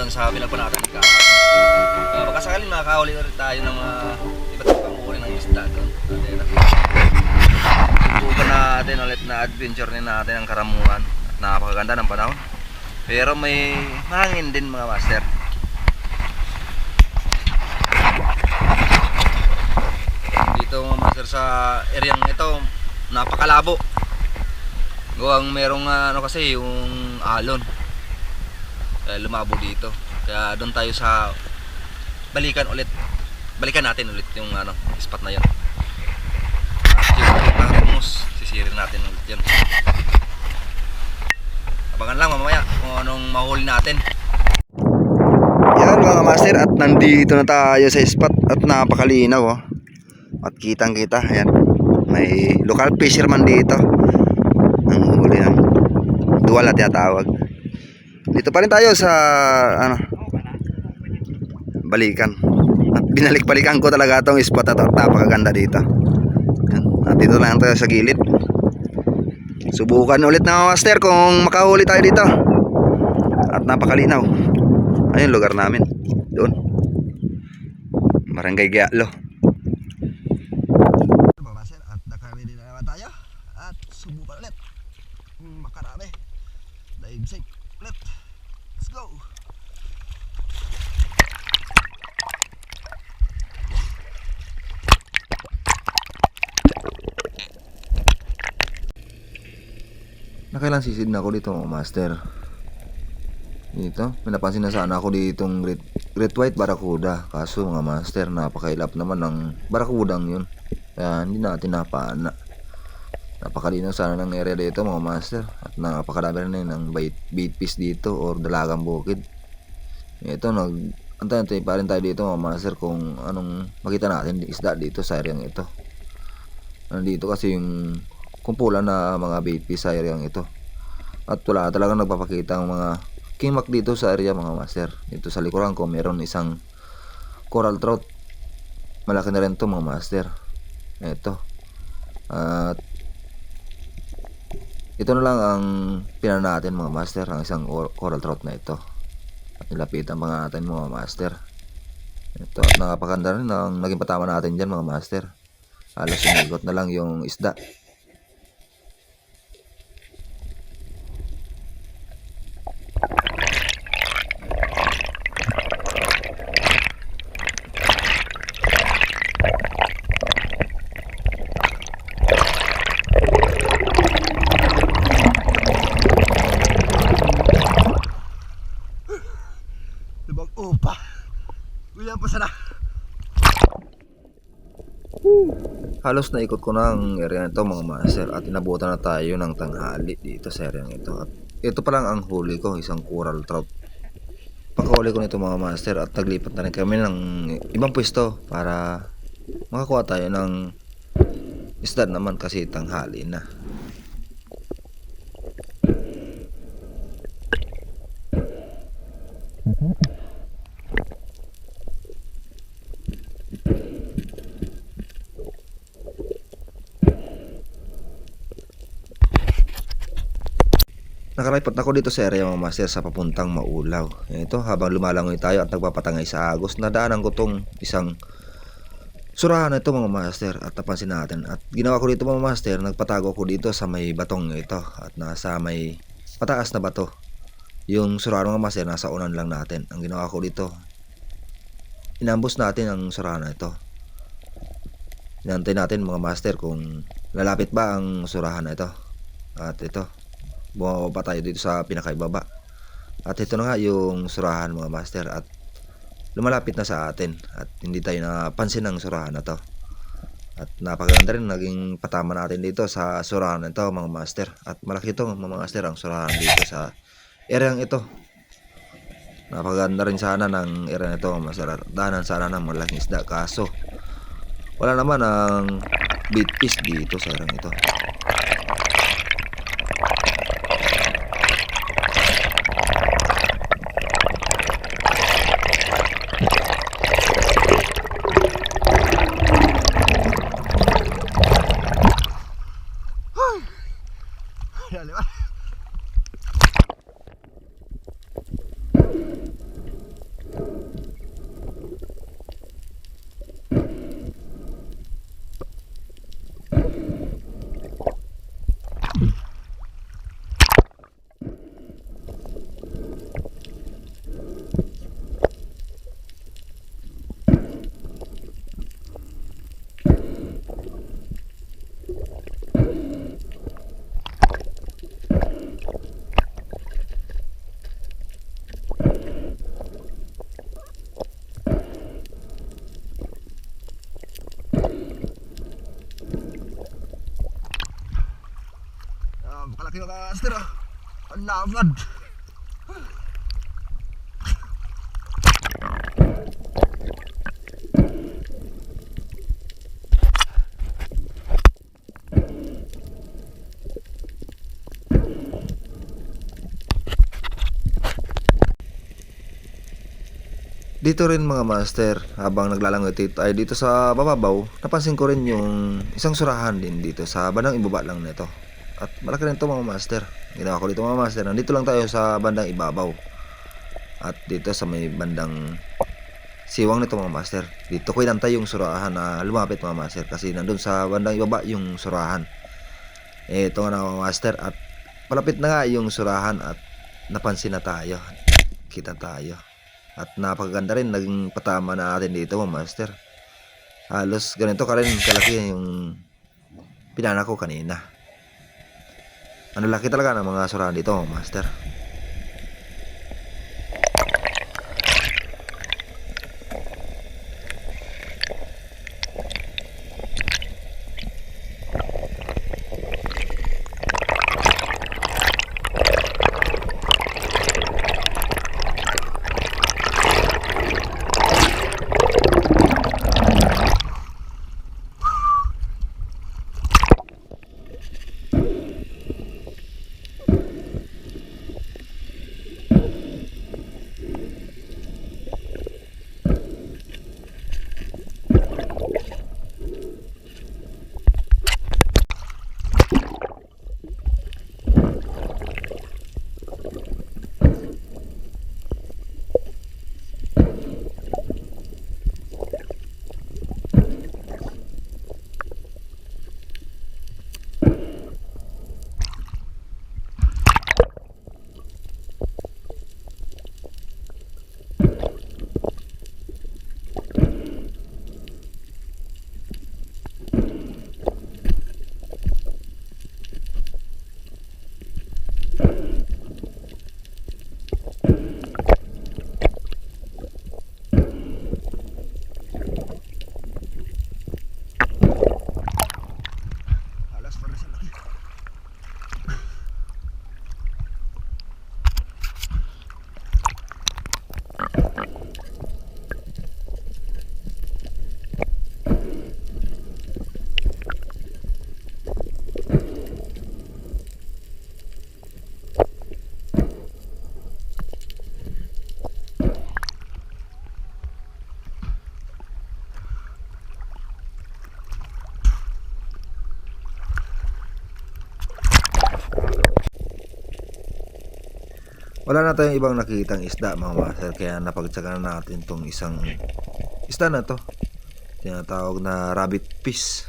doon sa pinagpanatan ni Kapat. Baka sakaling makakahuli ulit tayo ng mga iba't ibang uri ng isda doon. Subukan natin ulit na adventure din natin ang Karamuan. At napakaganda ng panahon. Pero may hangin din mga master. Dito mga master sa areang ito, napakalabo. Gawang merong kasi yung alon. Kaya lumabo dito. Kaya doon tayo sa balikan natin ulit yung spot na yun. At yung Remus, sisirin natin ulit yun. Abangan lang mamaya kung anong mahuli natin. Yan mga master, at nandito na tayo sa spot at napakalinaw oh. At kitang kita, ayan. May local fisherman dito. Ang huli ng duwal at tinatawag. Dito pa rin tayo sa balikan. At binalik-balikan ko talaga itong spot at napakaganda dito. At dito lang tayo sa gilid. Subukan ulit na master kung makahuli tayo dito. At napakalinaw. Ayun lugar namin. Doon. Barangay Gialo. At naka-ready na naman tayo. At subukan ulit. Makarami. Dive safe ulit. Let's go. Nakailang sisid na ako dito mga master. Dito, may napansin na sana ako ditong great white barracuda. Kaso mga master, napakailap naman ng barracudang yun. Kaya hindi natin napana. Napakalinaw sana ng area dito mga master. At napakarami rin ng bait fish dito or dalagang bukid. Ito, antay pa rin tayo dito mga master kung anong makita natin isda dito sa area ito. Nandito kasi yung kumpulan na mga bait fish sa area ito. At wala talagang nagpapakita ang mga kingmak dito sa area mga master. Dito sa likuran ko meron isang coral trout. Malaki na rin to mga master. Ito. At ito na lang ang pinan natin mga master, ang isang coral trout na ito. At nilapitan pa natin mga master. Ito, at nakapaganda rin ang naging patama natin dyan mga master. Halos sinigot na lang yung isda. Lubang upa. William pa sana. Halos naikot ko na ang area nito mga master. At inabutan na tayo ng tanghali dito sa area nito. At ito pa lang ang huli ko, isang coral trout. Pagkahuli ko nito mga master, at naglipat na rin kami ng ibang pwesto para makakuha tayo ng isda naman kasi tanghali na. Nakalipat ako dito sa area mga master sa papuntang Maulaw. Ito, habang lumalangoy tayo at nagpapatangay sa agos, nadaanan ko tong isang surahan na ito mga master. At napansin natin, at ginawa ko dito mga master, nagpatago ko dito sa may batong ito. At nasa may pataas na bato. Yung surahan mga master, nasa unan lang natin. Ang ginawa ko dito, inambos natin ang surahan na ito. Inantay natin mga master kung lalapit ba ang surahan na ito. At ito, bumaba pa tayo dito sa pinakaibaba. At ito na nga yung surahan mga master. At lumalapit na sa atin. At hindi tayo napansin ng surahan na to. At napakaganda rin naging patama natin dito sa surahan na ito mga master. At malaki ito mga master ang surahan dito sa area ito. Napakaganda rin sana ng area na ito mga master. At dahanan sana ng malaking isda. Kaso wala naman ang bait fish dito sa area ito. laki mga master oh. Ang laban. Dito rin mga master, habang naglalangoy ay dito sa bababaw, napansin ko rin yung isang surahan din dito sa bandang ibaba lang nito. At malaki rin ito mga master. Ginawa ko dito mga master, nandito lang tayo sa bandang ibabaw. At dito sa may bandang siwang nito mga master, dito ko inantay yung surahan na lumapit mga master. Kasi nandun sa bandang ibaba yung surahan. Ito nga na mga master, at malapit na nga yung surahan at napansin na tayo. Kita tayo. At napakaganda rin naging patama natin dito mga master. Halos ganito ka rin kalaki yung pinana ko kanina. Ano laki talaga ng mga surahan dito mga master. Wala na tayong ibang nakikitang isda mga master, kaya napagtsagaan natin tong isang isda na to. Tinatawag na rabbit fish.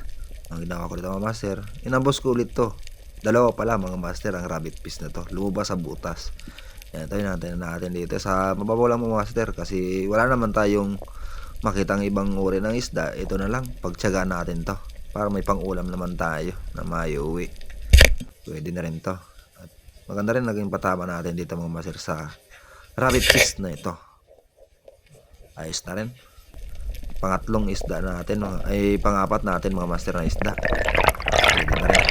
Ang ginawa ko dito mga master, inambos ko ulit to. Dalawa pala mga master ang rabbit fish na to. Lumabas sa butas. Yan, tayo natin dito sa mababaw lang mga master, kasi wala naman tayong makitang ibang uri ng isda. Ito na lang, pagtsagaan natin to para may pang-ulam naman tayo na maiuwi. Pwede na rin to. Maganda rin naging patama natin dito mga master sa rabbit fish na ito. Ayos na rin. Pangatlong isda natin, ay pangapat natin mga master na isda. Pwede na rin.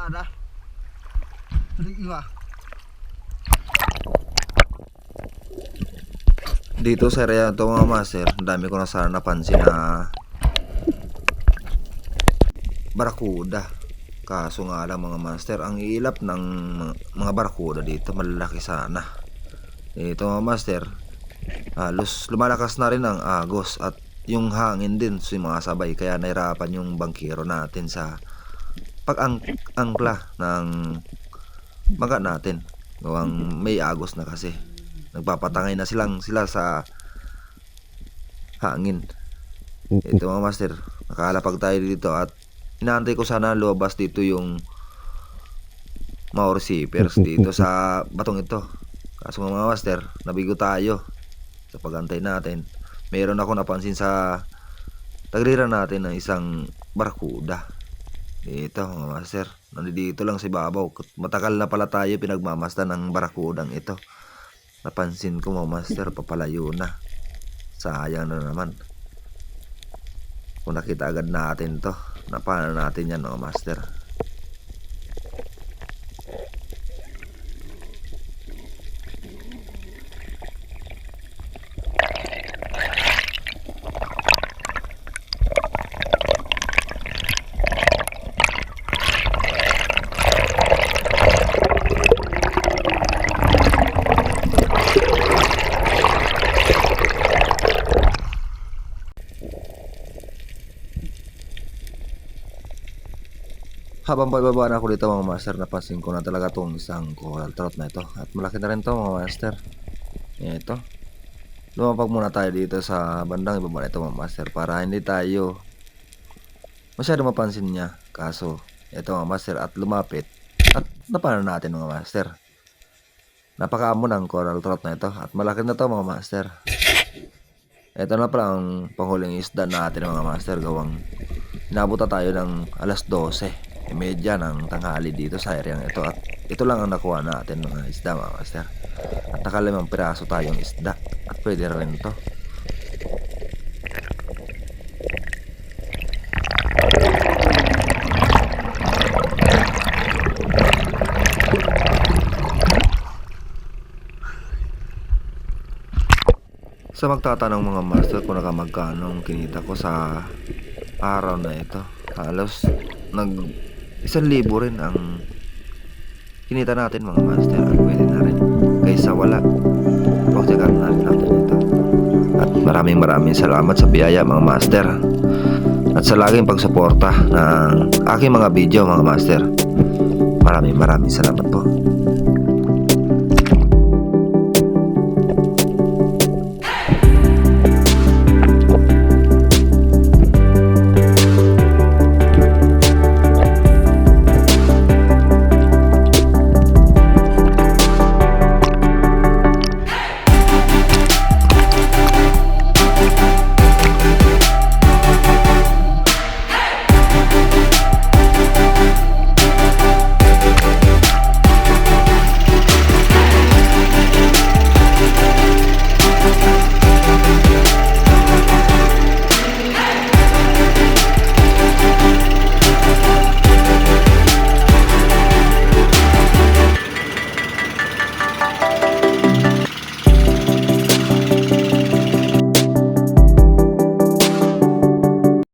Ada. Dito sa area to mga master, dami ko na sana napansin na barakuda. Kaso nga lang mga master, ang ilap ng mga barakuda dito malalaki sana. Dito mga master, halos lumalakas na rin ang agos at yung hangin din sumasabay, kaya nahirapan yung bangkero natin sa pag-angkla ng maga natin. Gawang may agos na kasi. Nagpapatangay na sila sa hangin. Ito mga master, nakalapag tayo dito at inaantay ko sana lumabas dito yung mga receivers dito sa batong ito. Kaso mga master, nabigo tayo sa pagantay natin. Meron ako napansin sa tagliran natin ng isang barracuda. Dito mga master, nandito lang si Babaw. Matagal na pala tayo pinagmamasdan ng barakudang ito. Napansin ko mga master, papalayo na. Sayang na naman. Kung nakita agad natin to, napana natin yan mga master. Habang pababa na ako dito mga master, napansin ko na talaga tong isang coral trout na ito. At malaki na rin to mga master. Ito. Lumapag muna tayo dito sa bandang ibaba na ito mga master, para hindi tayo masyado mapansin niya. Kaso ito mga master, at lumapit at napano natin mga master. Napakaamo ng coral trout na ito at malaki na to mga master. Ito na pala ang panghuling isda natin mga master, gawang inabot na tayo ng alas 12:30 ng tanghali dito sa area ito, at ito lang ang nakuha natin mga isda mga master. At nakalimang piraso tayong isda at pwede rin to. Sa magtatanong mga master kung nakamagkano ang kinita ko sa araw na ito, halos nag 1,000 rin ang kinita natin mga master, at pwede na rin kaysa wala. Pagtsagaan na rin natin ito. At maraming salamat sa biyaya mga master, at sa laging pagsuporta ng aking mga video mga master. Maraming salamat po.